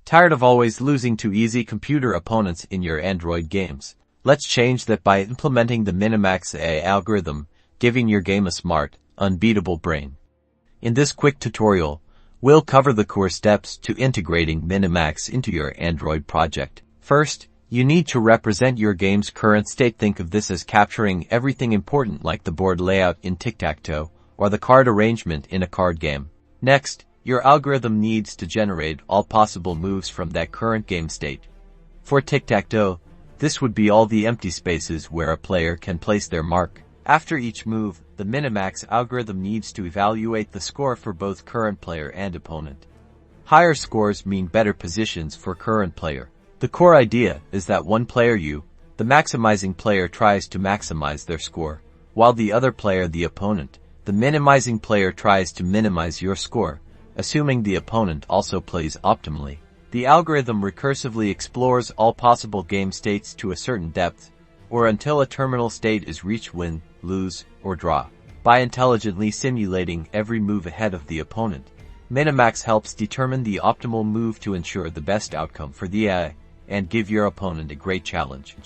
Tired of always losing to easy computer opponents in your Android games? Let's change that by implementing the Minimax AI algorithm, giving your game a smart, unbeatable brain. In this quick tutorial, we'll cover the core steps to integrating Minimax into your Android project. First, you need to represent your game's current state. Think of this as capturing everything important like the board layout in tic-tac-toe or the card arrangement in a card game. Next, your algorithm needs to generate all possible moves from that current game state. For tic-tac-toe, this would be all the empty spaces where a player can place their mark. After each move, the Minimax algorithm needs to evaluate the score for both current player and opponent. Higher scores mean better positions for current player. The core idea is that one player, the maximizing player, tries to maximize their score, while the other player, the opponent, the minimizing player, tries to minimize your score, assuming the opponent also plays optimally. The algorithm recursively explores all possible game states to a certain depth, or until a terminal state is reached: win, lose, or draw. By intelligently simulating every move ahead of the opponent, Minimax helps determine the optimal move to ensure the best outcome for the AI and give your opponent a great challenge.